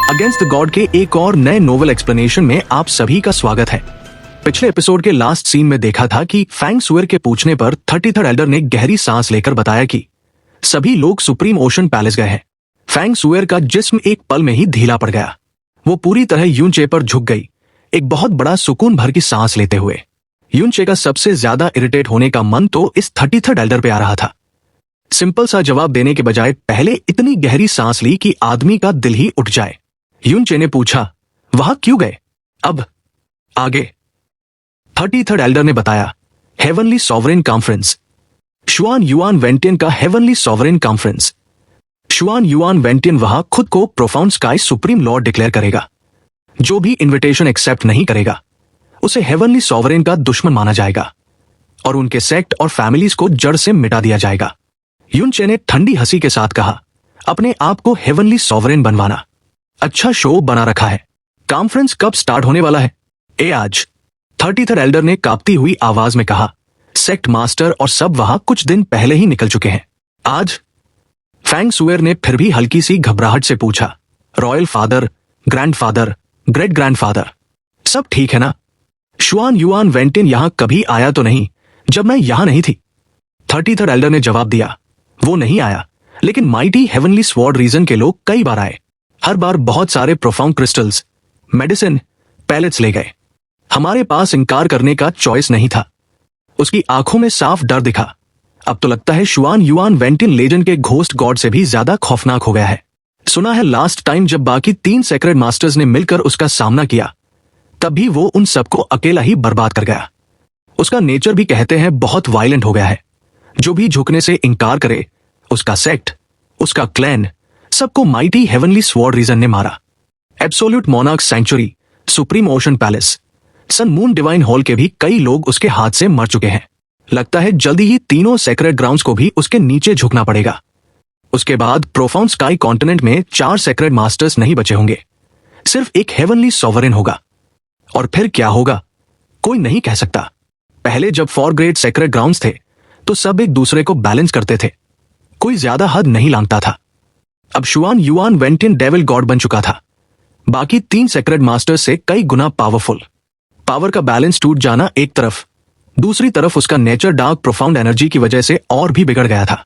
Against the God के एक और नए नोवेल एक्सप्लेनेशन में आप सभी का स्वागत है। पिछले एपिसोड के लास्ट सीन में देखा था कि फैंग सुअर के पूछने पर 33rd एल्डर ने गहरी सांस लेकर बताया कि सभी लोग सुप्रीम ओशन पैलेस गए हैं। फैंग सुअर का जिस्म एक पल में ही ढीला पड़ गया। वो पूरी तरह यूनचे पर झुक गई, एक बहुत बड़ा सुकून भर की सांस लेते हुए। यूनचे का सबसे ज्यादा इरिटेट होने का मन तो इस 33rd एल्डर पे आ रहा था। सिंपल सा जवाब देने के बजाय पहले इतनी गहरी सांस ली कि आदमी का दिल ही उठ जाए। यूनचे ने पूछा, वहां क्यों गए? अब आगे 33rd एल्डर ने बताया, heavenly sovereign conference, Xuan Yuan Wentian का heavenly sovereign conference. Xuan Yuan Wentian वहां खुद को profound sky supreme lord declare करेगा। जो भी इन्विटेशन एक्सेप्ट नहीं करेगा उसे हेवनली सॉवरेन का दुश्मन माना जाएगा और उनके सेक्ट और फैमिलीज को जड़ से मिटा दिया जाएगा। यूनचे ने ठंडी हंसी के साथ कहा, अपने आप को हेवनली सॉवरेन बनवाना अच्छा शो बना रखा है। कॉन्फ्रेंस कब स्टार्ट होने वाला है? आज 33rd एल्डर ने कांपती हुई आवाज में कहा। सेक्ट मास्टर और सब वहां कुछ दिन पहले ही निकल चुके हैं। आज? फैंग सुअर ने फिर भी हल्की सी घबराहट से पूछा, royal father, grandfather, great grandfather सब ठीक है ना? शुआन युआन वेंटिन यहां कभी आया तो नहीं जब मैं यहां नहीं थी? 33rd एल्डर ने जवाब दिया, वो नहीं आया, लेकिन माइटी हेवनली स्वॉर्ड रीजन के लोग कई बार आए। हर बार बहुत सारे प्रोफाउंड क्रिस्टल्स, मेडिसिन, पैलेट्स ले गए। हमारे पास इनकार करने का चॉइस नहीं था। उसकी आंखों में साफ डर दिखा। अब तो लगता है शुआन युआन वेंटिन लेजेंड के घोस्ट गॉड से भी ज्यादा खौफनाक हो गया है। सुना है लास्ट टाइम जब बाकी 3 सेक्रेड मास्टर्स ने मिलकर उसका सामना किया तब भी वो उन सबको अकेला ही बर्बाद कर गया। उसका नेचर भी कहते हैं बहुत वायलेंट हो गया है। जो भी झुकने से इनकार करे, उसका सेक्ट, उसका क्लैन, सबको माइटी हेवनली स्वॉर्ड रीजन ने मारा। Absolute monarch century, supreme ocean palace, sun moon divine hall के भी कई लोग उसके हाथ से मर चुके हैं। लगता है जल्दी ही तीनों सेक्रेड ग्राउंड्स को भी उसके नीचे झुकना पड़ेगा। उसके बाद प्रोफाउंड स्काई कॉन्टिनेंट में 4 सेक्रेड मास्टर्स नहीं बचे होंगे, सिर्फ एक हेवनली सॉवरेन होगा। और फिर क्या होगा कोई नहीं कह सकता। पहले जब 4 ग्रेट सेक्रेड ग्राउंड्स थे तो सब एक दूसरे को बैलेंस करते थे, कोई ज्यादा हद नहीं लांघता था। अब शुआन युआन वेंटिन डेविल गॉड बन चुका था, बाकी 3 सेक्रेड मास्टर्स से कई गुना पावरफुल। पावर का बैलेंस टूट जाना एक तरफ, दूसरी तरफ उसका नेचर डार्क प्रोफाउंड एनर्जी की वजह से और भी बिगड़ गया था।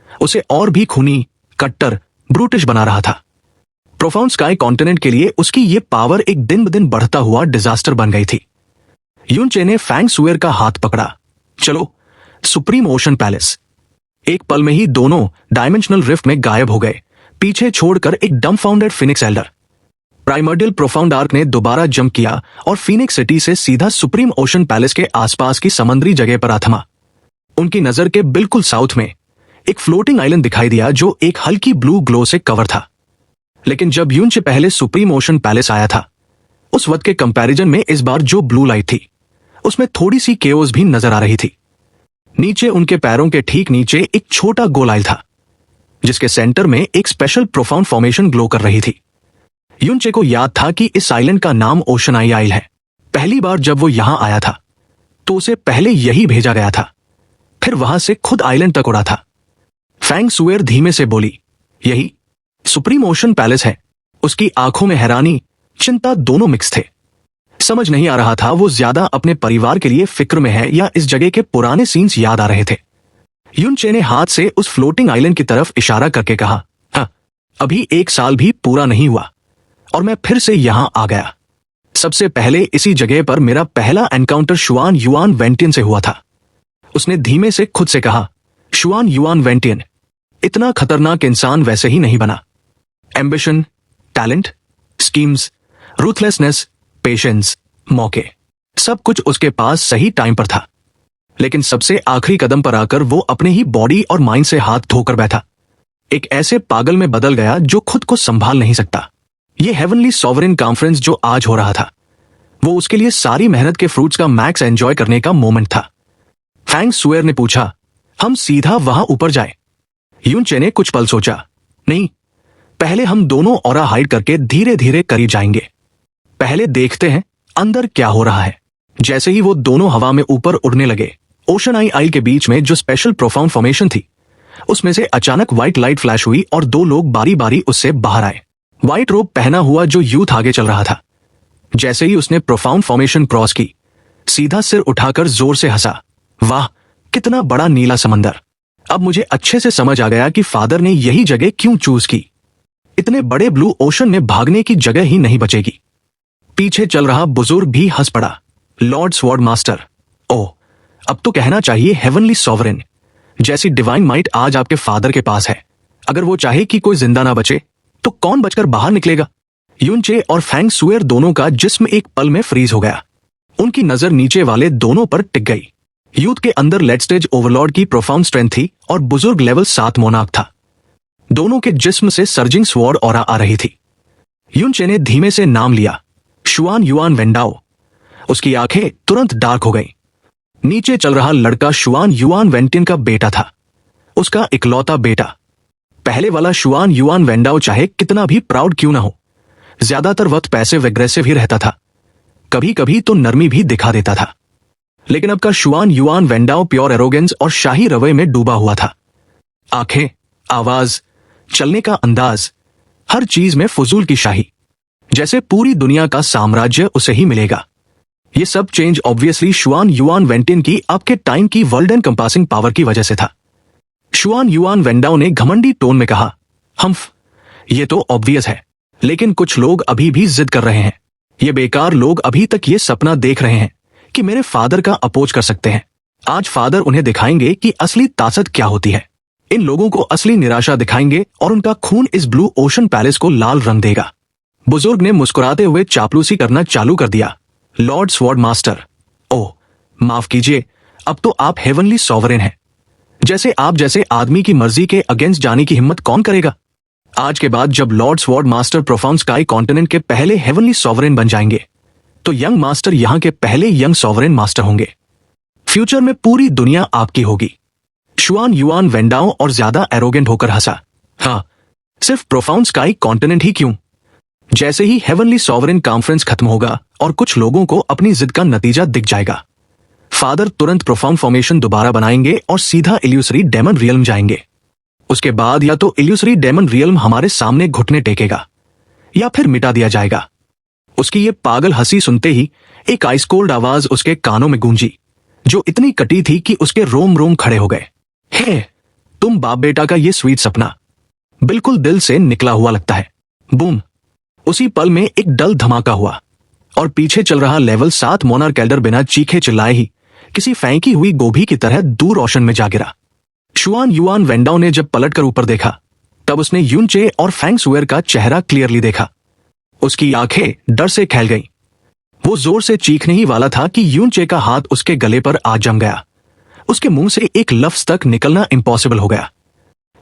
उसे और भी खूनी, कट्टर, ब्रूटिश बना रहा था। प्रोफाउंड स्काई कॉन्टिनेंट के लिए उसकी ये पावर एक दिन ब दिन बढ़ता हुआ डिजास्टर बन गई थी। यूनचे ने फैंग सुअर का हाथ पकड़ा, चलो सुप्रीम ओशन पैलेस। एक पल में ही दोनों डायमेंशनल रिफ्ट में गायब हो गए, पीछे छोड़कर एक dumbfounded phoenix elder. Primordial profound ark ने दोबारा जंप किया और फिनिक्स सिटी से सीधा सुप्रीम ओशन पैलेस के आसपास की समुद्री जगह पर आ थमा। उनकी नजर के बिल्कुल साउथ में एक फ्लोटिंग आइलैंड दिखाई दिया जो एक हल्की ब्लू ग्लो से कवर था। लेकिन जब यूनचे पहले सुप्रीम ओशन पैलेस आया था उस वक्त के कंपैरिजन में इस बार जो ब्लू लाइट थी उसमें थोड़ी सी केओस भी नजर आ रही थी। नीचे उनके पैरों के ठीक नीचे एक छोटा गोल आइल था जिसके सेंटर में एक स्पेशल प्रोफाउंड फॉर्मेशन ग्लो कर रही थी। यूनचे को याद था कि इस आइलैंड का नाम ओशन आई आइल है। पहली बार जब वो यहां आया था तो उसे पहले यही भेजा गया था, फिर वहां से खुद आइलैंड तक उड़ा था। फैंग सुअर धीमे से बोली, यही सुप्रीम ओशन पैलेस है। उसकी आंखों में हैरानी, चिंता दोनों मिक्स थे। समझ नहीं आ रहा था वो ज्यादा अपने परिवार के लिए फिक्र में है या इस जगह के पुराने सीन्स याद आ रहे थे। यूनचे ने हाथ से उस फ्लोटिंग आइलैंड की तरफ इशारा करके कहा, हाँ, अभी 1 साल भी पूरा नहीं हुआ और मैं फिर से यहां आ गया। सबसे पहले इसी जगह पर मेरा पहला एनकाउंटर शुआन युआन वेंटियन से हुआ था। उसने धीमे से खुद से कहा, शुआन युआन वेंटियन इतना खतरनाक इंसान वैसे ही नहीं बना। Ambition, talent, schemes, ruthlessness, patience, मौके, सब कुछ उसके पास सही टाइम पर था। लेकिन सबसे आखिरी कदम पर आकर वो अपने ही बॉडी और माइंड से हाथ धोकर बैठा। एक ऐसे पागल में बदल गया जो खुद को संभाल नहीं सकता। ये हेवनली सॉवरेन कॉन्फ्रेंस जो आज हो रहा था वो उसके लिए सारी मेहनत के फ्रूट्स का मैक्स एंजॉय करने का मोमेंट था। फैंग सुअर ने पूछा, हम सीधा वहां ऊपर जाए? यूनचे ने कुछ पल सोचा, नहीं, पहले हम दोनों ऑरा हाइड करके धीरे धीरे करीब जाएंगे। पहले देखते हैं अंदर क्या हो रहा है। जैसे ही वो दोनों हवा में ऊपर उड़ने लगे, ओशन आई आइल के बीच में जो स्पेशल प्रोफाउंड फॉर्मेशन थी उसमें से अचानक व्हाइट लाइट फ्लैश हुई और 2 लोग बारी बारी उससे बाहर आए। व्हाइट रोब पहना हुआ जो यूथ आगे चल रहा था। जैसे ही उसने प्रोफाउंड फॉर्मेशन क्रॉस की, सीधा सिर उठाकर जोर से हंसा। वाह, कितना बड़ा नीला समंदर। अब मुझे अच्छे से समझ आ गया कि फादर ने यही जगह क्यों चूज की। इतने बड़े ब्लू ओशन में भागने की जगह ही नहीं बचेगी। पीछे चल रहा बुजुर्ग भी हंस पड़ा। लॉर्ड स्वॉर्ड मास्टर, ओह, अब तो कहना चाहिए हेवनली सॉवरेन, जैसी डिवाइन माइट आज आपके फादर के पास है। अगर वो चाहे कि कोई जिंदा ना बचे तो कौन बचकर बाहर निकलेगा? यूनचे और फैंग सुएर दोनों का जिस्म एक पल में फ्रीज हो गया। उनकी नजर नीचे वाले दोनों पर टिक गई। यूथ के अंदर लेट स्टेज ओवरलॉर्ड की प्रोफाउंड स्ट्रेंथ थी और बुजुर्ग लेवल 7 मोनार्क था। दोनों के जिस्म से सर्जिंग स्वॉर्ड ऑरा आ रही थी। यूनचे ने धीमे से नाम लिया, शुआन युआन वेंडाओ। उसकी आंखें तुरंत डार्क हो गईं। नीचे चल रहा लड़का शुआन युआन वेंटिन का बेटा था, उसका इकलौता बेटा। पहले वाला शुआन युआन वेंडाओ चाहे कितना भी प्राउड क्यों ना हो, ज्यादातर वक्त पैसिव एग्रेसिव ही रहता था। कभी कभी तो नरमी भी दिखा देता था। लेकिन अब का शुआन युआन वेंडाओ प्योर एरोगेंस और शाही रवैये में डूबा हुआ था। आंखें, आवाज, चलने का अंदाज, हर चीज में फजूल की शाही, जैसे पूरी दुनिया का साम्राज्य उसे ही मिलेगा। ये सब चेंज ऑब्वियसली शुआन युआन वेंटिन की आपके टाइम की वर्ल्ड एंड कंपासिंग पावर की वजह से था। शुआन युआन वेंडाओ ने घमंडी टोन में कहा, हम्फ, ये तो ऑब्वियस है, लेकिन कुछ लोग अभी भी जिद कर रहे हैं। ये बेकार लोग अभी तक ये सपना देख रहे हैं कि मेरे फादर का अपोज कर सकते हैं। आज फादर उन्हें दिखाएंगे कि असली ताकत क्या होती है। इन लोगों को असली निराशा दिखाएंगे और उनका खून इस ब्लू ओशन पैलेस को लाल रंग देगा। बुजुर्ग ने मुस्कुराते हुए चापलूसी करना चालू कर दिया। लॉर्ड स्वॉर्ड मास्टर, ओह, माफ कीजिए, अब तो आप हेवनली सॉवरेन हैं। जैसे आप जैसे आदमी की मर्जी के अगेंस्ट जाने की हिम्मत कौन करेगा? आज के बाद जब Lord sword master profound sky continent के पहले हेवनली सॉवरेन बन जाएंगे, तो यंग मास्टर यहां के पहले यंग सॉवरेन मास्टर होंगे। फ्यूचर में पूरी दुनिया आपकी होगी। शुआन युआन वेंडाओ और ज्यादा एरोगेंट होकर हंसा। हाँ, सिर्फ प्रोफाउंड स्काई कॉन्टिनेंट ही क्यों? जैसे ही हेवनली सॉवरेन कॉन्फ्रेंस खत्म होगा और कुछ लोगों को अपनी जिद का नतीजा दिख जाएगा, फादर तुरंत प्रोफाउंड फॉर्मेशन दोबारा बनाएंगे और सीधा इल्यूसरी डेमन रियल्म जाएंगे। उसके बाद या तो इल्यूसरी डेमन रियल्म हमारे सामने घुटने टेकेगा या फिर मिटा दिया जाएगा। उसकी ये पागल हंसी सुनते ही एक आइस कोल्ड आवाज उसके कानों में गूंजी, जो इतनी कटी थी कि उसके रोम रोम खड़े हो गए। हे, तुम बाप बेटा का ये स्वीट सपना बिल्कुल दिल से निकला हुआ लगता है। बूम! उसी पल में एक डल धमाका हुआ और पीछे चल रहा लेवल 7 मोनार्क एल्डर बिना चीखे चिल्लाए ही किसी फेंकी हुई गोभी की तरह दूर रोशन में जा गिरा। शुआन युआन वेंडाओ ने जब पलटकर ऊपर देखा, तब उसने यूनचे और फैंग सुएर का चेहरा क्लियरली देखा। उसकी आंखें डर से फैल गईं। वो जोर से चीखने ही वाला था कि यूनचे का हाथ उसके गले पर आ जम गया। उसके मुंह से एक लफ्ज तक निकलना इम्पॉसिबल हो गया।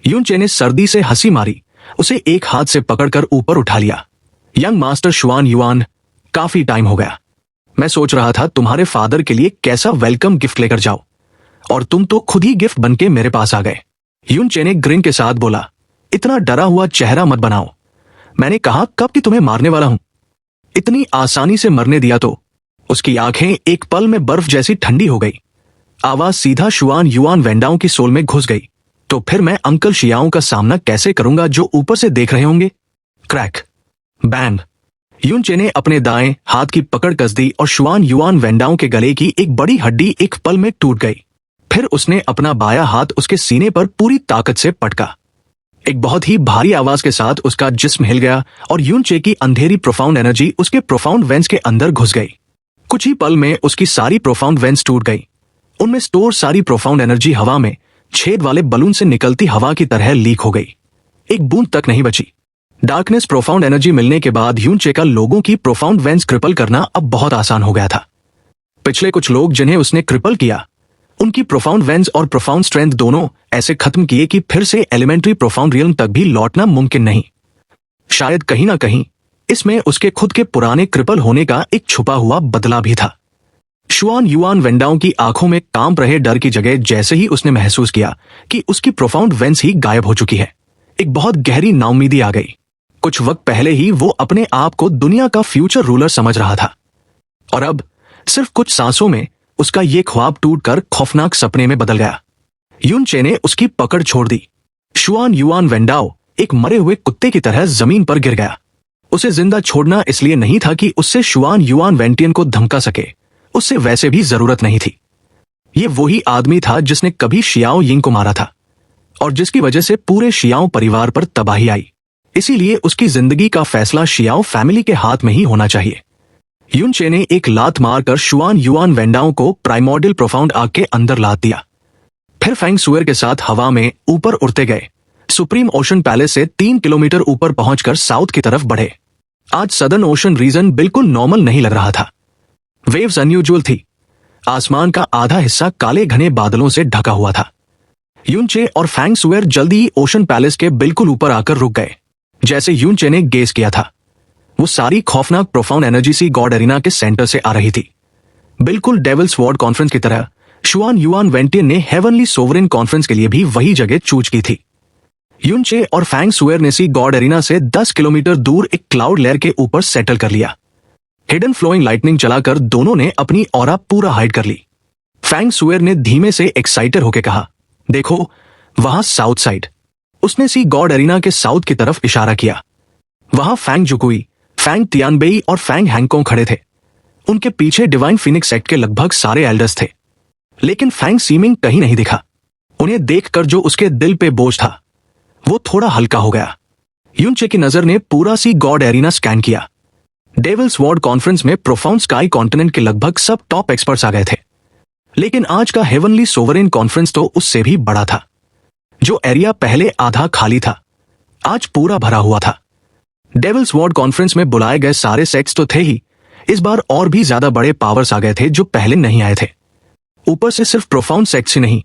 यूनचे ने सर्दी से हंसी मारी, उसे एक हाथ से पकड़कर ऊपर उठा लिया। यंग मास्टर शुआन युआन, काफी टाइम हो गया। मैं सोच रहा था तुम्हारे फादर के लिए कैसा वेलकम गिफ्ट लेकर जाओ, और तुम तो खुद ही गिफ्ट बनके मेरे पास आ गए। यूनचे ने ग्रिन के साथ बोला, इतना डरा हुआ चेहरा मत बनाओ। मैंने कहा कब कि तुम्हें मारने वाला हूं। इतनी आसानी से मरने दिया तो? उसकी आंखें एक पल में बर्फ जैसी ठंडी हो गई। आवाज सीधा शुआन युआन वेंडाओ की सोल में घुस गई। तो फिर मैं अंकल शियाओं का सामना कैसे करूंगा जो ऊपर से देख रहे होंगे? क्रैक! बैंग! यूनचे ने अपने दाएं हाथ की पकड़ कस दी और शुआन युआन वेंडाओ के गले की एक बड़ी हड्डी एक पल में टूट गई। फिर उसने अपना बायां हाथ उसके सीने पर पूरी ताकत से पटका। एक बहुत ही भारी आवाज के साथ उसका जिस्म हिल गया और यूनचे की अंधेरी प्रोफाउंड एनर्जी उसके प्रोफाउंड वेंस के अंदर घुस गई। कुछ ही पल में उसकी सारी प्रोफाउंड वेंस टूट गई। उनमें स्टोर सारी प्रोफाउंड एनर्जी हवा में छेद वाले बलून से निकलती हवा की तरह लीक हो गई। एक बूंद तक नहीं बची। डार्कनेस प्रोफाउंड एनर्जी मिलने के बाद यूनचे का लोगों की प्रोफाउंड वेंस क्रिपल करना अब बहुत आसान हो गया था। पिछले कुछ लोग जिन्हें उसने क्रिपल किया, उनकी प्रोफाउंड वेंस और प्रोफाउंड स्ट्रेंथ दोनों ऐसे खत्म किए कि फिर से एलिमेंट्री प्रोफाउंड रियल्म तक भी लौटना मुमकिन नहीं। शायद कहीं ना कहीं इसमें उसके खुद के पुराने क्रिपल होने का एक छुपा हुआ बदला भी था। शुआन युआन वेंडाओ की आंखों में कांप रहे डर की जगह जैसे ही उसने महसूस किया कि उसकी प्रोफाउंड वेंस ही गायब हो चुकी है, एक बहुत गहरी नाउम्मीदी आ गई। कुछ वक्त पहले ही वो अपने आप को दुनिया का फ्यूचर रूलर समझ रहा था, और अब सिर्फ कुछ सांसों में उसका ये ख्वाब टूटकर खौफनाक सपने में बदल गया। यूनचे ने उसकी पकड़ छोड़ दी। शुआन युआन वेंडाओ एक मरे हुए कुत्ते की तरह जमीन पर गिर गया। उसे जिंदा छोड़ना इसलिए नहीं था कि उससे शुआन युआन वेंटियन को धमका सके, उससे वैसे भी जरूरत नहीं थी। ये वही आदमी था जिसने कभी शियाओ यिंग को मारा था और जिसकी वजह से पूरे शियाओ परिवार पर तबाही आई। इसीलिए उसकी जिंदगी का फैसला शियाओ फैमिली के हाथ में ही होना चाहिए। युन चे ने एक लात मारकर शुआन युआन वेंडाओ को प्राइमोर्डियल प्रोफाउंड आग के अंदर लाद दिया। फिर फैंग सुअर के साथ हवा में ऊपर उड़ते गए। सुप्रीम ओशन पैलेस से 3 किलोमीटर ऊपर पहुंचकर साउथ की तरफ बढ़े। आज सदर्न ओशन रीजन बिल्कुल नॉर्मल नहीं लग रहा था। वेव्स अनयूजुअल थी। आसमान का आधा हिस्सा काले घने बादलों से ढका हुआ था। युन चे और फैंग सुअर जल्दी ही ओशन पैलेस के बिल्कुल ऊपर आकर रुक गए। जैसे युन चे ने गेस किया था, वो सारी खौफनाक प्रोफाउंड एनर्जी सी गॉड एरिना के सेंटर से आ रही थी। बिल्कुल डेविल्स वॉर्ड कॉन्फ्रेंस की तरह शुआन युआन वेंटियन ने हेवनली सोवरेन कॉन्फ्रेंस के लिए भी वही जगह चूज की थी। युन चे और फैंग सुअर ने सी गॉड एरिना से 10 किलोमीटर दूर एक क्लाउड लेयर के ऊपर सेटल कर लिया। हिडन फ्लोइंग लाइटनिंग चलाकर दोनों ने अपनी ऑरा पूरा हाइड कर ली। फैंग सुअर ने धीमे से एक्साइटेड होकर कहा, देखो वहां साउथ साइड। उसने सी गॉड एरिना के साउथ की तरफ इशारा किया। वहां फैंग जुकुई, फैंग तियानबेई और फैंग हैंगकोंग खड़े थे। उनके पीछे डिवाइन फिनिक्स सेक्ट के लगभग सारे एल्डर्स थे, लेकिन फैंग सीमिंग कहीं नहीं दिखा। उन्हें देखकर जो उसके दिल पे बोझ था वो थोड़ा हल्का हो गया। युन चे की नजर ने पूरा सी गॉड एरिना स्कैन किया। डेविल्स वॉर्ड कॉन्फ्रेंस में प्रोफाउंड स्काई कॉन्टिनेंट के लगभग सब टॉप एक्सपर्ट्स आ गए थे, लेकिन आज का हेवनली सोवरेन कॉन्फ्रेंस तो उससे भी बड़ा था। जो एरिया पहले आधा खाली था आज पूरा भरा हुआ था। डेविल्स वॉर्ड कॉन्फ्रेंस में बुलाए गए सारे सेक्ट्स तो थे ही, इस बार और भी ज्यादा बड़े पावर्स आ गए थे जो पहले नहीं आए थे। ऊपर से सिर्फ प्रोफाउंड सेक्ट्स ही नहीं,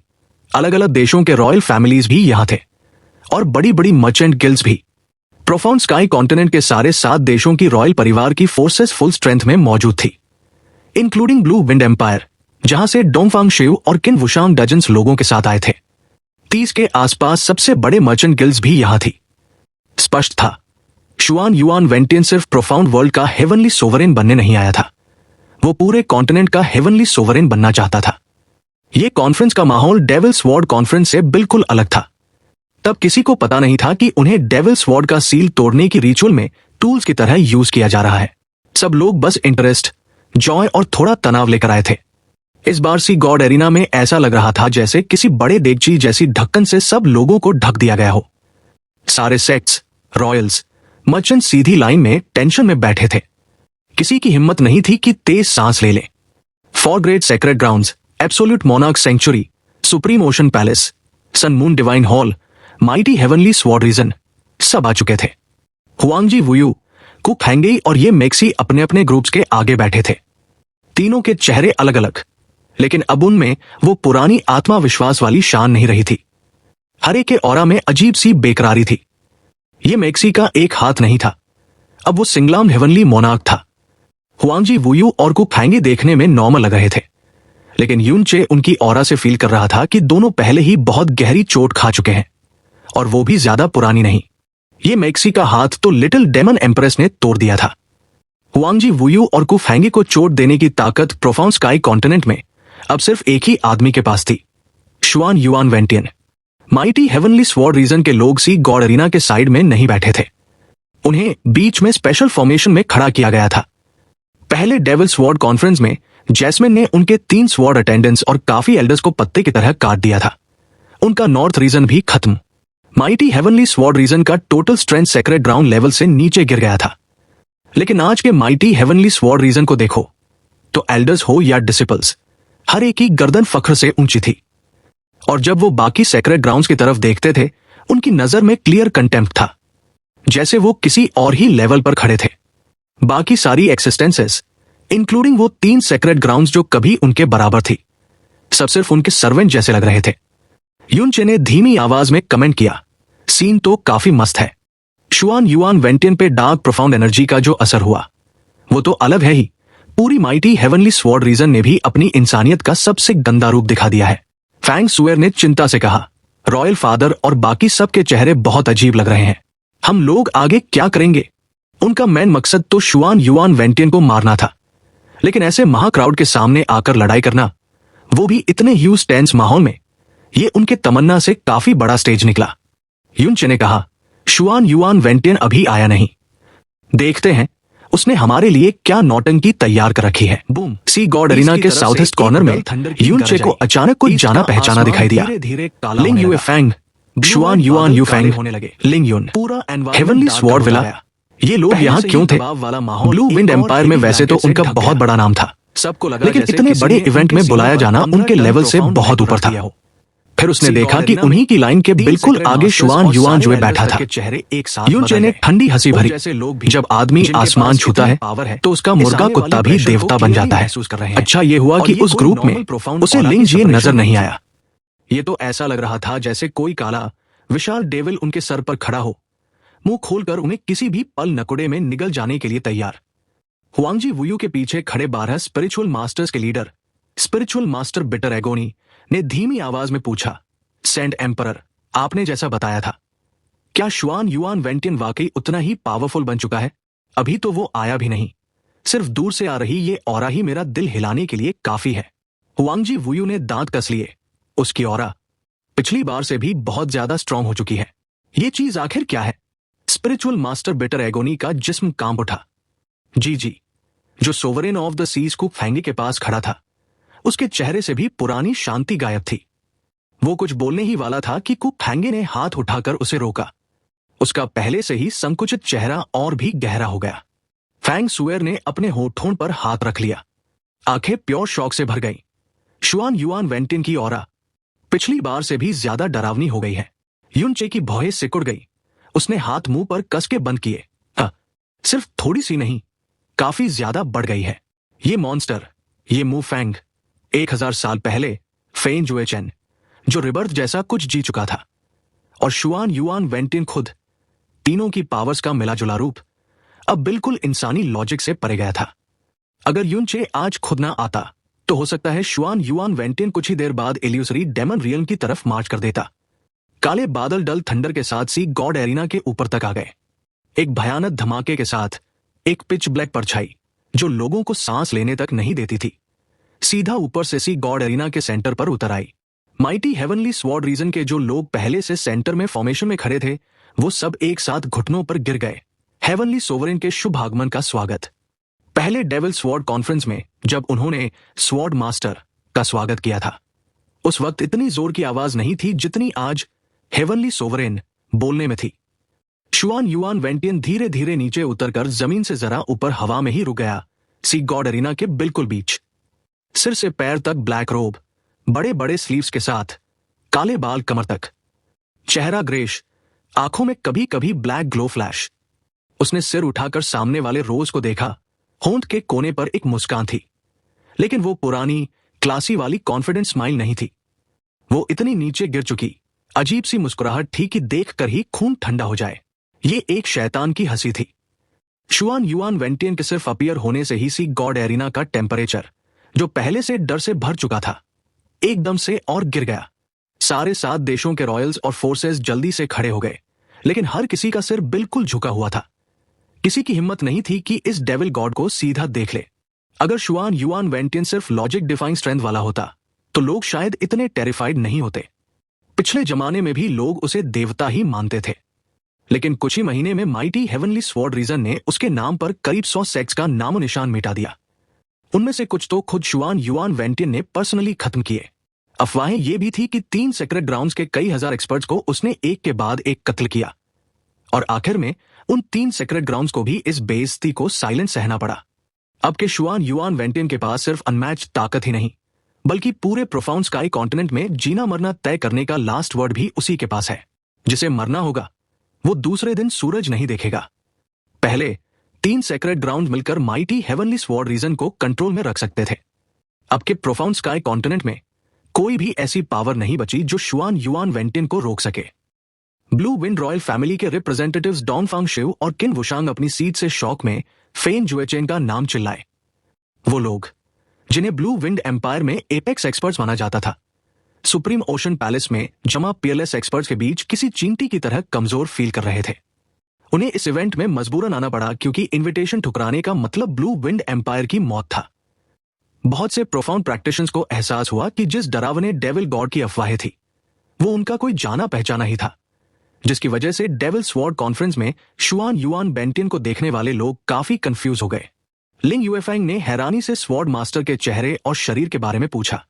अलग अलग देशों के रॉयल फैमिलीज भी यहां थे और बड़ी बड़ी मर्चेंट गिल्ड्स भी। प्रोफाउंड स्काई कॉन्टिनेंट के सारे 7 देशों की रॉयल परिवार की फोर्सेस फुल स्ट्रेंथ में मौजूद थी, इंक्लूडिंग ब्लू विंड एम्पायर, जहां से डोंगफांग शिव और किन वुशांग डजन्स लोगों के साथ आए थे। 30 के आसपास सबसे बड़े मर्चेंट गिल्ड्स भी यहां थी। स्पष्ट था, शुआन युआन वेंटियन सिर्फ प्रोफाउंड वर्ल्ड का हेवनली सोवरेन बनने नहीं आया था, वो पूरे कॉन्टिनेंट का हेवनली सोवरेन बनना चाहता था। यह कॉन्फ्रेंस का माहौल डेविल्स वॉर्ड कॉन्फ्रेंस से बिल्कुल अलग था। तब किसी को पता नहीं था कि उन्हें डेविल्स वॉर्ड का सील तोड़ने की रिचुअल में टूल्स की तरह यूज किया जा रहा है। सब लोग बस इंटरेस्ट, जॉय और थोड़ा तनाव लेकर आए थे। इस बार सी गॉड एरिना में ऐसा लग रहा था जैसे किसी बड़े देगची जैसी ढक्कन से सब लोगों को ढक दिया गया हो। सारे सेक्ट्स, रॉयल्स, मर्चेंट सीधी लाइन में टेंशन में बैठे थे। किसी की हिम्मत नहीं थी कि तेज सांस ले ले। 4 great sacred grounds, absolute monarch century, supreme ocean palace, sun moon divine hall, mighty heavenly sword region सब आ चुके थे। हुआंगजी वुयू, कुक हैंगेई और ये मेक्सी अपने अपने ग्रुप्स के आगे बैठे थे। तीनों के चेहरे अलग अलग, लेकिन अब उनमें वो पुरानी आत्मविश्वास वाली शान नहीं रही थी। हर एक के ऑरा में अजीब सी बेकरारी थी। ये मेक्सी का एक हाथ नहीं था, अब वो सिंगलाम हेवनली मोनार्क था। हुआंगजी वुयू और कुक हैंगे देखने में नॉर्मल लग रहे थे, लेकिन युन चे उनकी ऑरा से फील कर रहा था कि दोनों पहले ही बहुत गहरी चोट खा चुके हैं, और वो भी ज्यादा पुरानी नहीं। ये मेक्सी का हाथ तो लिटिल डेमन एम्प्रेस ने तोड़ दिया था। हुआंगजी वुयू और कुक हैंगे को चोट देने की ताकत प्रोफाउंड स्काई कॉन्टिनेंट में अब सिर्फ एक ही आदमी के पास थी, Xuan Yuan Wentian. Mighty heavenly sword region के लोग सी गॉड एरिना के साइड में नहीं बैठे थे, उन्हें बीच में स्पेशल फॉर्मेशन में खड़ा किया गया था। पहले डेविल स्वॉर्ड कॉन्फ्रेंस में जैस्मिन ने उनके 3 स्वॉर्ड अटेंडेंट्स और काफी एल्डर्स को पत्ते की तरह काट दिया था। उनका नॉर्थ रीजन भी खत्म। माइटी हेवनली स्वॉर्ड रीजन का total strength sacred ground level से नीचे गिर गया था। लेकिन आज के माइटी हेवनली स्वॉर्ड रीजन को देखो तो एल्डर्स हो या डिसिपल्स, हर एक की गर्दन फख्र से ऊंची थी। और जब वो बाकी सेक्रेट ग्राउंड्स की तरफ देखते थे, उनकी नजर में क्लियर कंटेम्प्ट था, जैसे वो किसी और ही लेवल पर खड़े थे। बाकी सारी एक्सिस्टेंसेस, इंक्लूडिंग वो 3 सेक्रेट ग्राउंड्स जो कभी उनके बराबर थी, सब सिर्फ उनके सर्वेंट जैसे लग रहे थे। युन चे ने धीमी आवाज में कमेंट किया, सीन तो काफी मस्त है। शुआन युआन वेंटियन पे डार्क प्रोफाउंड एनर्जी का जो असर हुआ वो तो अलग है ही। पूरी माइटी हेवनली स्वॉर्ड रीजन ने भी अपनी इंसानियत का सबसे गंदा रूप दिखा दिया है। फैंग सुअर ने चिंता से कहा, रॉयल फादर और बाकी सबके चेहरे बहुत अजीब लग रहे हैं। हम लोग आगे क्या करेंगे? उनका मेन मकसद तो शुआन युआन वेंटियन को मारना था, लेकिन ऐसे महाक्राउड के सामने आकर लड़ाई करना, वो भी इतने ह्यूज टेंस माहौल में, ये उनके तमन्ना से काफी बड़ा स्टेज निकला। युन चे ने कहा, शुआन युआन वेंटियन अभी आया नहीं, देखते हैं उसने हमारे लिए क्या नौटंकी तैयार कर रखी है। बूम। सी गॉड एरिना के साउथ ईस्ट कॉर्नर में यूनचे को अचानक कुछ जाना पहचाना दिखाई दिया। लिंग युए फैंग, शुआन युआन यू फैंग होने लगे। लिंग युन, पूरा हेवनली स्वॉर्ड विला। ये लोग यहाँ क्यों थे? ब्लू विंड एम्पायर में वैसे तो उनका बहुत बड़ा नाम था, सबको लगा, लेकिन इतने बड़े इवेंट में बुलाया जाना उनके लेवल से बहुत ऊपर था। फिर उसने देखा कि उन्हीं की लाइन के बिल्कुल आगे शुआन युआन जुए बैठा था। यूनचे ने ठंडी हंसी भरी। जब आदमी आसमान छूता है तो उसका मुर्गा कुत्ता भी देवता बन जाता है। अच्छा ये हुआ कि उस ग्रुप में उसे लिंग जिए नजर नहीं आया। ये तो ऐसा लग रहा था जैसे कोई काला विशाल डेविल उनके सर पर खड़ा हो, मुंह खोलकर उन्हें किसी भी पल नकुड़े में निगल जाने के लिए तैयार। हुआंगजी वुयू के पीछे खड़े 12 स्पिरिचुअल मास्टर्स के leader spiritual master bitter agony ने धीमी आवाज में पूछा, सेंट एम्परर, आपने जैसा बताया था, क्या शुआन युआन वेंटियन वाकई उतना ही पावरफुल बन चुका है? अभी तो वो आया भी नहीं, सिर्फ दूर से आ रही ये ऑरा ही मेरा दिल हिलाने के लिए काफी है। हुआंगजी वुयू ने दांत कस लिए। उसकी ऑरा पिछली बार से भी बहुत ज्यादा स्ट्रांग हो चुकी है। ये चीज आखिर क्या है? स्पिरिचुअल मास्टर बिटर एगोनी का जिस्म कांप उठा। जी, जो सोवरेन ऑफ द सीज कुक फैंगी के पास खड़ा था, उसके चेहरे से भी पुरानी शांति गायब थी। वो कुछ बोलने ही वाला था कि कुक फैंगे ने हाथ उठाकर उसे रोका। उसका पहले से ही संकुचित चेहरा और भी गहरा हो गया। फैंग सुएर ने अपने होठों पर हाथ रख लिया। आंखें प्योर शॉक से भर गईं। शुआन युआन वेंटिन की ऑरा पिछली बार से भी ज्यादा डरावनी हो गई है। यूनचे की भौहें सिकुड़ गई। उसने हाथ मुंह पर कस के बंद किए। सिर्फ थोड़ी सी नहीं, काफी ज्यादा बढ़ गई है। ये मॉन्स्टर, ये मू फैंग 1000 साल पहले फेन जुएचेन, जो रिबर्थ जैसा कुछ जी चुका था, और शुआन युआन वेंटिन खुद, तीनों की पावर्स का मिला जुला रूप अब बिल्कुल इंसानी लॉजिक से परे गया था। अगर यूनचे आज खुद ना आता तो हो सकता है शुआन युआन वेंटिन कुछ ही देर बाद इल्यूसरी डेमन रियल्म की तरफ मार्च कर देता। काले बादल डल थंडर के साथ सी गॉड एरिना के ऊपर तक आ गए। एक भयानक धमाके के साथ एक पिच ब्लैक परछाई जो लोगों को सांस लेने तक नहीं देती थी, सीधा ऊपर से सी गॉड एरिना के सेंटर पर उतर आई। माइटी हेवनली स्वॉर्ड रीजन के जो लोग पहले से सेंटर में फॉर्मेशन में खड़े थे, वो सब एक साथ घुटनों पर गिर गए। हेवनली सोवरेन के शुभ आगमन का स्वागत। पहले डेविल स्वॉर्ड कॉन्फ्रेंस में जब उन्होंने स्वॉर्ड मास्टर का स्वागत किया था, उस वक्त इतनी जोर की आवाज नहीं थी जितनी आज हेवनली सोवरेन बोलने में थी। शुआन युआन वेंटियन धीरे धीरे नीचे उतरकर जमीन से जरा ऊपर हवा में ही रुक गया, सी गॉड एरिना के बिल्कुल बीच। सिर से पैर तक ब्लैक रोब, बड़े बड़े स्लीव्स के साथ, काले बाल कमर तक, चेहरा ग्रेश, आंखों में कभी कभी ब्लैक ग्लो फ्लैश। उसने सिर उठाकर सामने वाले रोज को देखा। होंठ के कोने पर एक मुस्कान थी, लेकिन वो पुरानी क्लासी वाली कॉन्फिडेंट स्माइल नहीं थी। वो इतनी नीचे गिर चुकी अजीब सी मुस्कुराहट थी कि देखकर ही खून ठंडा हो जाए। ये एक शैतान की हंसी थी। शुआन युआन वेंटियन के सिर्फ अपीयर होने से ही सी गॉड एरिना का टेम्परेचर, जो पहले से डर से भर चुका था, एकदम से और गिर गया। सारे 7 देशों के रॉयल्स और फोर्सेस जल्दी से खड़े हो गए, लेकिन हर किसी का सिर बिल्कुल झुका हुआ था। किसी की हिम्मत नहीं थी कि इस डेविल गॉड को सीधा देख ले। अगर शुआन युआन वेंटियन सिर्फ लॉजिक डिफाइंग स्ट्रेंथ वाला होता तो लोग शायद इतने टेरिफाइड नहीं होते। पिछले जमाने में भी लोग उसे देवता ही मानते थे, लेकिन कुछ ही महीने में माइटी हेवनली स्वॉर्ड रीजन ने उसके नाम पर करीब 100 सेक्ट्स का नामो निशान मिटा दिया। उनमें से कुछ तो खुद शुआन युआन वेंटियन ने पर्सनली खत्म किए। अफवाहें ये भी थी कि 3 सेक्रेट ग्राउंड्स के कई हजार एक्सपर्ट्स को उसने एक के बाद एक कत्ल किया, और आखिर में उन 3 सेक्रेट ग्राउंड्स को भी इस बेइज्जती को साइलेंट सहना पड़ा। अब के शुआन युआन वेंटियन के पास सिर्फ अनमैच ताकत ही नहीं, बल्कि पूरे प्रोफाउंड स्काई कॉन्टिनेंट में जीना मरना तय करने का लास्ट वर्ड भी उसी के पास है। जिसे मरना होगा वो दूसरे दिन सूरज नहीं देखेगा। पहले 3 सेक्रेट ग्राउंड मिलकर माइटी हेवनली स्वॉर्ड रीजन को कंट्रोल में रख सकते थे। अब के प्रोफाउंड स्काई कॉन्टिनेंट में कोई भी ऐसी पावर नहीं बची जो शुआन युआन वेंटियन को रोक सके। ब्लू विंड रॉयल फैमिली के रिप्रेजेंटेटिव्स डॉन फांग शिव और किन वुशांग अपनी सीट से शौक में फेन जुएचेन का नाम चिल्लाए। वो लोग जिन्हें ब्लू विंड एम्पायर में एपेक्स एक्सपर्ट्स माना जाता था, सुप्रीम ओशन पैलेस में जमा पीएलएस एक्सपर्ट्स के बीच किसी चींटी की तरह कमजोर फील कर रहे थे। उन्हें इस इवेंट में मजबूरन आना पड़ा क्योंकि इनविटेशन ठुकराने का मतलब ब्लू विंड एम्पायर की मौत था। बहुत से प्रोफाउंड प्रैक्टिशनर्स को एहसास हुआ कि जिस डरावने डेविल गॉड की अफवाहें थी, वो उनका कोई जाना पहचाना ही था, जिसकी वजह से डेविल स्वॉर्ड कॉन्फ्रेंस में शुआन युआन बेंटियन को देखने वाले लोग काफी कंफ्यूज हो गए। लिंग यूएफेंग ने हैरानी से स्वॉर्ड मास्टर के चेहरे और शरीर के बारे में पूछा।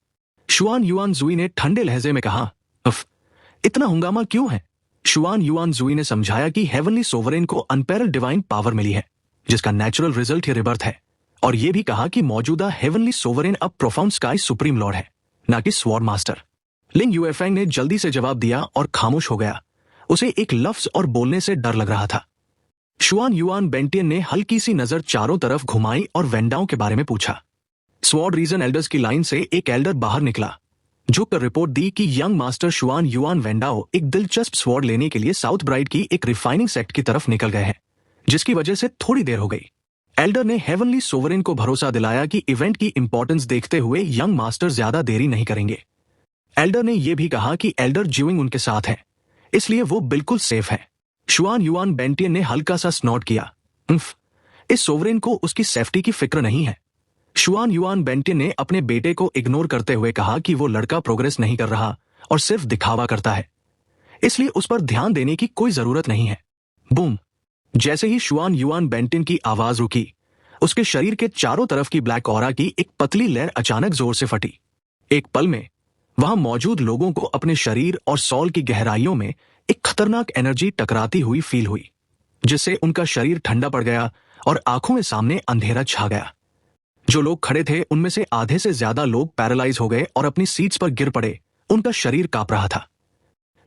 शुआन युआन जुई ने ठंडे लहजे में कहा, उफ, इतना हंगामा क्यों है? शुआन युआन जुई ने समझाया कि हेवनली सोवरेन को अनपैरल डिवाइन पावर मिली है, जिसका नेचुरल रिजल्ट ही रिबर्थ है, और यह भी कहा कि मौजूदा हेवनली सोवरेन अब प्रोफाउंड स्काई सुप्रीम लॉर्ड है, ना कि स्वॉर्ड मास्टर। लिंग यूएफेंग ने जल्दी से जवाब दिया और खामोश हो गया। उसे एक लफ्ज और बोलने से डर लग रहा था। शुआन युआन बेंटियन ने हल्की सी नजर चारों तरफ घुमाई और वेंडाओं के बारे में पूछा। स्वॉर्ड रीजन एल्डर्स की लाइन से एक एल्डर बाहर निकला, जो कर रिपोर्ट दी कि यंग मास्टर शुआन युआन वेंडाओ एक दिलचस्प स्वॉर्ड लेने के लिए साउथ ब्राइट की एक रिफाइनिंग सेक्ट की तरफ निकल गए हैं, जिसकी वजह से थोड़ी देर हो गई। एल्डर ने हेवनली सोवरेन को भरोसा दिलाया कि इवेंट की इंपॉर्टेंस देखते हुए यंग मास्टर ज्यादा देरी नहीं करेंगे। एल्डर ने यह भी कहा कि एल्डर ज्यूइंग उनके साथ है, इसलिए वो बिल्कुल सेफ है। शुआन युआन बेंटियन ने हल्का सा स्नॉट किया। इस सोवरेन को उसकी सेफ्टी की फिक्र नहीं है। शुआन युआन बेंटियन ने अपने बेटे को इग्नोर करते हुए कहा कि वो लड़का प्रोग्रेस नहीं कर रहा और सिर्फ दिखावा करता है, इसलिए उस पर ध्यान देने की कोई जरूरत नहीं है। बूम! जैसे ही शुआन युआन बेंटियन की आवाज रुकी, उसके शरीर के चारों तरफ की ब्लैक ऑरा की एक पतली लहर अचानक जोर से फटी। एक पल में वहां मौजूद लोगों को अपने शरीर और सॉल की गहराइयों में एक खतरनाक एनर्जी टकराती हुई फील हुई, जिससे उनका शरीर ठंडा पड़ गया और आंखों में सामने अंधेरा छा गया। जो लोग खड़े थे उनमें से आधे से ज्यादा लोग पैरालाइज हो गए और अपनी सीट्स पर गिर पड़े। उनका शरीर कांप रहा था।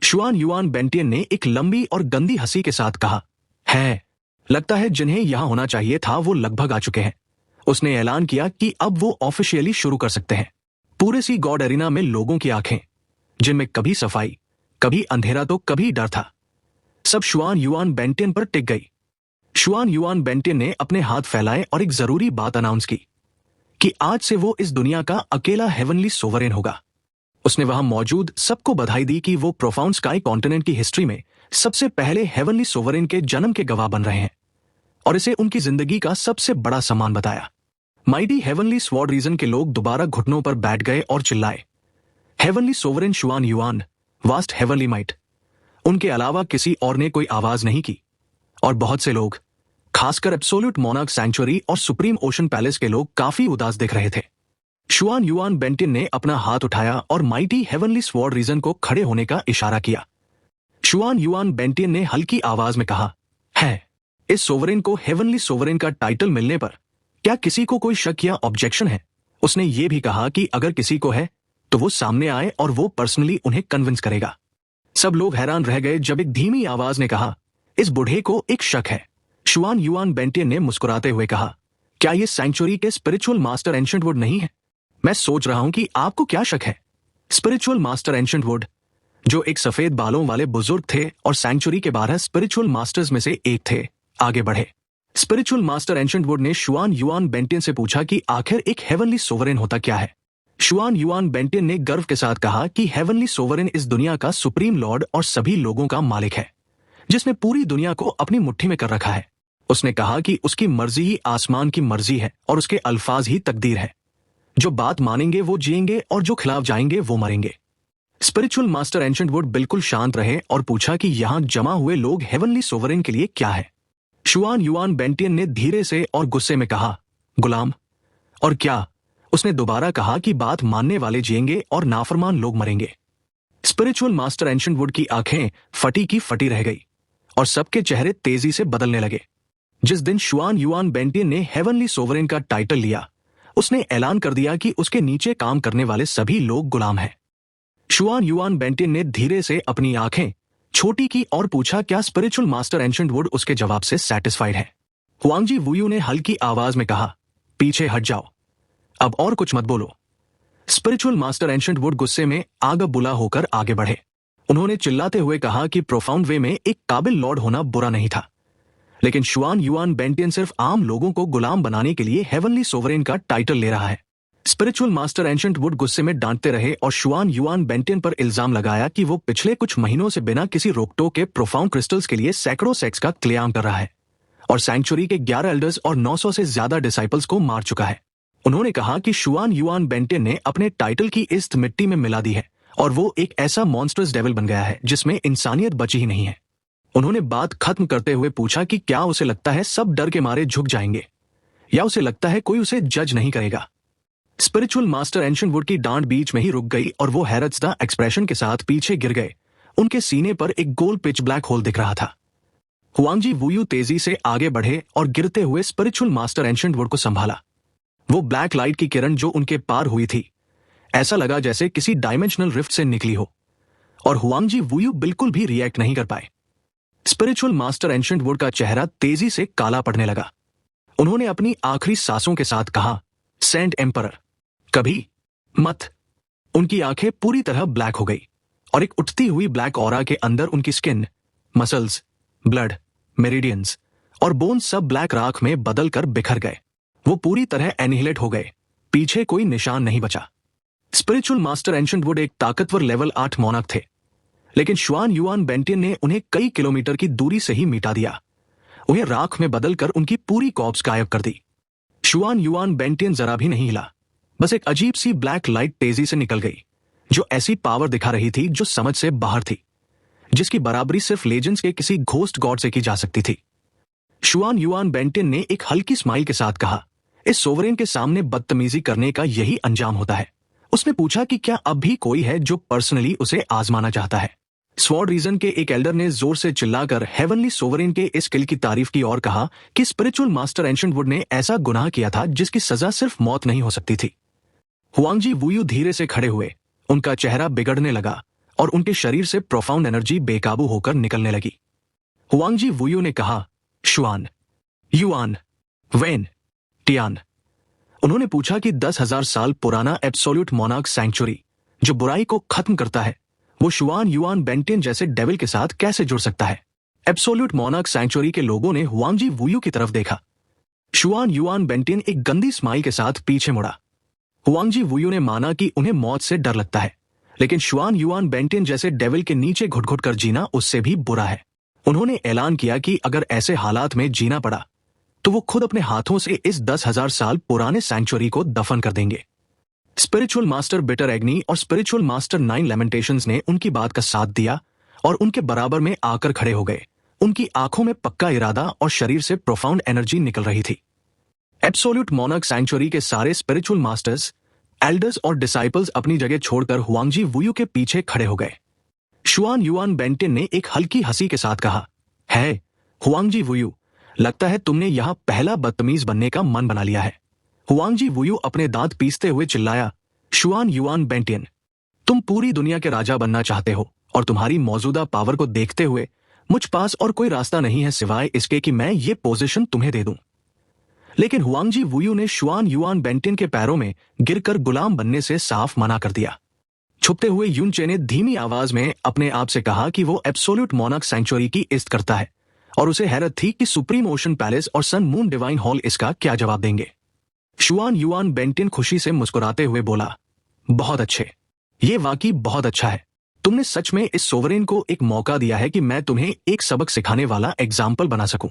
शुआन युआन बेंटियन ने एक लंबी और गंदी हंसी के साथ कहा, है लगता है जिन्हें यहां होना चाहिए था वो लगभग आ चुके हैं। उसने ऐलान किया कि अब वो ऑफिशियली शुरू कर सकते हैं। पूरे सी गॉड एरिना में लोगों की आंखें, जिनमें कभी सफाई, कभी अंधेरा तो कभी डर था, सब शुआन युआन बेंटियन पर टिक गई। शुआन युआन बेंटियन ने अपने हाथ फैलाए और एक जरूरी बात अनाउंस की कि आज से वो इस दुनिया का अकेला हेवनली सोवरेन होगा। उसने वहां मौजूद सबको बधाई दी कि वो प्रोफाउंड स्काई कॉन्टिनेंट की हिस्ट्री में सबसे पहले हेवनली सोवरेन के जन्म के गवाह बन रहे हैं, और इसे उनकी जिंदगी का सबसे बड़ा सम्मान बताया। माइटी हेवनली स्वॉर्ड रीजन के लोग दोबारा घुटनों पर बैठ गए और चिल्लाए, heavenly sovereign Xuan Yuan, vast heavenly might. उनके अलावा किसी और ने कोई आवाज नहीं की, और बहुत से लोग, खासकर एब्सोल्यूट मोनार्क सैंक्चुरी और सुप्रीम ओशन पैलेस के लोग काफी उदास दिख रहे थे। शुआन युआन बेंटियन ने अपना हाथ उठाया और माइटी हेवनली स्वॉर्ड रीजन को खड़े होने का इशारा किया। शुआन युआन बेंटियन ने हल्की आवाज में कहा, है इस सोवरेन को हेवनली सोवरेन का टाइटल मिलने पर क्या किसी को कोई शक या ऑब्जेक्शन है? उसने ये भी कहा कि अगर किसी को है तो वो सामने आए और वो पर्सनली उन्हें कन्विंस करेगा। सब लोग हैरान रह गए जब एक धीमी आवाज ने कहा, इस बूढ़े को एक शक है। शुआन युआन बेंटियन ने मुस्कुराते हुए कहा, क्या ये सैंक्चुरी के स्पिरिचुअल मास्टर एंशिएंट वुड नहीं है? मैं सोच रहा हूं कि आपको क्या शक है। स्पिरिचुअल मास्टर एंशिएंट वुड, जो एक सफेद बालों वाले बुजुर्ग थे और सैंक्चुरी के 12 स्पिरिचुअल मास्टर्स में से एक थे, आगे बढ़े। स्पिरिचुअल मास्टर एंशिएंट वुड ने शुआन युआन बेंटियन से पूछा कि आखिर एक हेवनली सोवरेन होता क्या है। शुआन युआन बेंटियन ने गर्व के साथ कहा कि हेवनली सोवरेन इस दुनिया का सुप्रीम लॉर्ड और सभी लोगों का मालिक है, जिसने पूरी दुनिया को अपनी मुट्ठी में कर रखा है। उसने कहा कि उसकी मर्जी ही आसमान की मर्जी है और उसके अल्फाज ही तकदीर है। जो बात मानेंगे वो जिएंगे और जो खिलाफ जाएंगे वो मरेंगे। स्पिरिचुअल मास्टर एंशिएंट वुड बिल्कुल शांत रहे और पूछा कि यहां जमा हुए लोग हेवनली सोवरेन के लिए क्या है। शुआन युआन बेंटियन ने धीरे से और गुस्से में कहा, गुलाम। और क्या? उसने दोबारा कहा कि बात मानने वाले जिएंगे और नाफरमान लोग मरेंगे। स्पिरिचुअल मास्टर एंशिएंट वुड की आंखें फटी की फटी रह गई और सबके चेहरे तेजी से बदलने लगे। जिस दिन शुआन युआन बेंटियन ने हेवनली सोवरेन का टाइटल लिया, उसने ऐलान कर दिया कि उसके नीचे काम करने वाले सभी लोग गुलाम हैं। शुआन युआन बेंटियन ने धीरे से अपनी आंखें छोटी की और पूछा, क्या स्पिरिचुअल मास्टर एंशिएंट वुड उसके जवाब से सेटिस्फाइड है? हुआंगजी वुयू ने हल्की आवाज में कहा, पीछे हट जाओ, अब और कुछ मत बोलो। स्पिरिचुअल मास्टर एंशिएंट वुड गुस्से में आग बुला होकर आगे बढ़े। उन्होंने चिल्लाते हुए कहा कि प्रोफाउंड वे में एक काबिल लॉर्ड होना बुरा नहीं था, लेकिन शुआन युआन बेंटियन सिर्फ आम लोगों को गुलाम बनाने के लिए हेवनली सोवरेन का टाइटल ले रहा है। स्पिरिचुअल मास्टर एंशिएंट वुड गुस्से में डांटते रहे और शुआन युआन बेंटियन पर इल्जाम लगाया कि वो पिछले कुछ महीनों से बिना किसी रोकटोक के प्रोफाउंड क्रिस्टल्स के लिए सैकड़ों सेक्स का क्लेम कर रहा है और सैंक्चुरी के 11 एल्डर्स और 900 से ज्यादा डिसाइपल्स को मार चुका है। उन्होंने कहा कि शुआन युआन बेंटियन ने अपने टाइटल की इस्त मिट्टी में मिला दी है और वो एक ऐसा मॉन्स्टर्स डेविल बन गया है जिसमें इंसानियत बची ही नहीं है। उन्होंने बात खत्म करते हुए पूछा कि क्या उसे लगता है सब डर के मारे झुक जाएंगे, या उसे लगता है कोई उसे जज नहीं करेगा। स्पिरिचुअल मास्टर एंशिएंट वुड की डांट बीच में ही रुक गई और वो हैरतज़दा एक्सप्रेशन के साथ पीछे गिर गए। उनके सीने पर एक गोल पिच ब्लैक होल दिख रहा था। हुआंगजी वुयू तेजी से आगे बढ़े और गिरते हुए स्पिरिचुअल मास्टर एंशिएंट वुड को संभाला। वो ब्लैक लाइट की किरण जो उनके पार हुई थी, ऐसा लगा जैसे किसी डायमेंशनल रिफ्ट से निकली हो, और हुआंगजी वुयू बिल्कुल भी रिएक्ट नहीं कर पाए। स्पिरिचुअल मास्टर एंशिएंट वुड का चेहरा तेजी से काला पड़ने लगा। उन्होंने अपनी आखिरी सांसों के साथ कहा, सेंट एम्परर, कभी मत। उनकी आंखें पूरी तरह ब्लैक हो गई और एक उठती हुई ब्लैक ऑरा के अंदर उनकी स्किन, मसल्स, ब्लड, मेरिडियंस और बोन्स सब ब्लैक राख में बदलकर बिखर गए। वो पूरी तरह एनिहिलेट हो गए। पीछे कोई निशान नहीं बचा। स्पिरिचुअल मास्टर एंशिएंट वुड एक ताकतवर लेवल 8 मोनार्क थे, लेकिन शुआन युआन बेंटियन ने उन्हें कई किलोमीटर की दूरी से ही मिटा दिया। उन्हें राख में बदलकर उनकी पूरी कॉर्प्स गायब कर दी। शुआन युआन बेंटियन जरा भी नहीं हिला। बस एक अजीब सी ब्लैक लाइट तेजी से निकल गई, जो ऐसी पावर दिखा रही थी जो समझ से बाहर थी, जिसकी बराबरी सिर्फ लेजेंड्स के किसी घोस्ट गॉड से की जा सकती थी। शुआन युआन बेंटियन ने एक हल्की स्माइल के साथ कहा, इस सोवरेन के सामने बदतमीजी करने का यही अंजाम होता है। उसने पूछा कि क्या अब भी कोई है जो पर्सनली उसे आजमाना चाहता है। स्वॉर्ड रीजन के एक एल्डर ने जोर से चिल्लाकर हेवनली सोवरेन के इस किल की तारीफ की और कहा कि स्पिरिचुअल मास्टर एंशिएंट वुड ने ऐसा गुनाह किया था जिसकी सजा सिर्फ मौत नहीं हो सकती थी। हुआंगजी वुयू धीरे से खड़े हुए। उनका चेहरा बिगड़ने लगा और उनके शरीर से प्रोफाउंड एनर्जी बेकाबू होकर निकलने लगी। हुआंगजी वुयू ने कहा, शुआन, युआन, वेन, टियान। उन्होंने पूछा कि 10,000 साल पुराना एब्सोल्यूट मोनार्क सैंक्चुरी जो बुराई को खत्म करता है, वो शुआन युआन बेंटियन जैसे डेविल के साथ कैसे जुड़ सकता है। एब्सोल्यूट मोनार्क सैंक्चुरी के लोगों ने हुआंगजी वुयू की तरफ देखा। शुआन युआन बेंटियन एक गंदी स्माइल के साथ पीछे मुड़ा। हुआंगजी वुयू ने माना कि उन्हें मौत से डर लगता है, लेकिन शुआन युआन बेंटियन जैसे डेविल के नीचे घुट घुट कर जीना उससे भी बुरा है। उन्होंने ऐलान किया कि अगर ऐसे हालात में जीना पड़ा तो वो खुद अपने हाथों से इस 10,000 साल पुराने सैंक्चुरी को दफन कर देंगे। स्पिरिचुअल मास्टर बिटर एग्नी और स्पिरिचुअल मास्टर 9 लेमेंटेशंस ने उनकी बात का साथ दिया और उनके बराबर में आकर खड़े हो गए। उनकी आंखों में पक्का इरादा और शरीर से प्रोफाउंड एनर्जी निकल रही थी। एब्सोल्यूट मोनार्क सैंक्चुरी के सारे स्पिरिचुअल मास्टर्स, एल्डर्स और डिसाइपल्स अपनी जगह छोड़कर हुआंगजी वुयू के पीछे खड़े हो गए। शुआन युआन बेंटियन ने एक हल्की हंसी के साथ कहा, है हुआंगजी वुयू, लगता है तुमने यहां पहला बदतमीज बनने का मन बना लिया है। हुआंगजी वुयू अपने दांत पीसते हुए चिल्लाया, शुआन युआन बेंटियन, तुम पूरी दुनिया के राजा बनना चाहते हो और तुम्हारी मौजूदा पावर को देखते हुए मुझ पास और कोई रास्ता नहीं है सिवाय इसके कि मैं ये पोजीशन तुम्हें दे दूं। लेकिन हुआंगजी वुयू ने शुआन युआन बेंटियन के पैरों में गिरकर गुलाम बनने से साफ मना कर दिया। छुपते हुए युनचे ने धीमी आवाज में अपने आप से कहा कि वो एब्सोल्यूट मोनार्क सैंक्चुरी की इज्जत करता है, और उसे हैरत थी कि सुप्रीम ओशन पैलेस और सन मून डिवाइन हॉल इसका क्या जवाब देंगे। शुआन युआन बेंटियन खुशी से मुस्कुराते हुए बोला, बहुत अच्छे, ये वाकई बहुत अच्छा है। तुमने सच में इस सोवरेन को एक मौका दिया है कि मैं तुम्हें एक सबक सिखाने वाला एग्जाम्पल बना सकूं।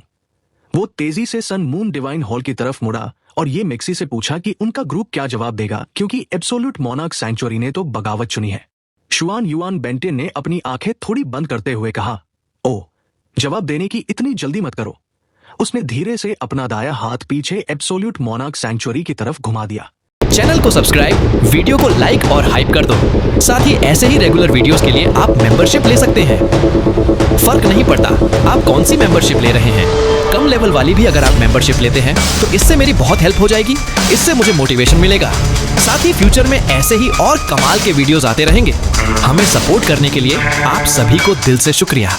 वो तेजी से सन मून डिवाइन हॉल की तरफ मुड़ा और ये मिक्सी से पूछा कि उनका ग्रुप क्या जवाब देगा, क्योंकि एब्सोल्यूट मोनार्क सैंक्चुरी ने तो बगावत चुनी है। शुआन युआन बेंटियन ने अपनी आंखें थोड़ी बंद करते हुए कहा, ओ, जवाब देने की इतनी जल्दी मत करो। उसने धीरे से अपना दाया हाथ पीछे एब्सोल्यूट मोनार्क सैंक्चुरी की तरफ घुमा दिया। चैनल को सब्सक्राइब, वीडियो को लाइक और हाइप कर दो। साथ ही ऐसे ही रेगुलर वीडियोस के लिए आप मेंबरशिप ले सकते हैं। फर्क नहीं पड़ता आप कौन सी मेंबरशिप ले रहे हैं, कम लेवल वाली भी अगर आप मेंबरशिप लेते हैं तो इससे मेरी बहुत हेल्प हो जाएगी। इससे मुझे मोटिवेशन मिलेगा। साथ ही फ्यूचर में ऐसे ही और कमाल के वीडियोस आते रहेंगे। हमें सपोर्ट करने के लिए आप सभी को दिल से शुक्रिया।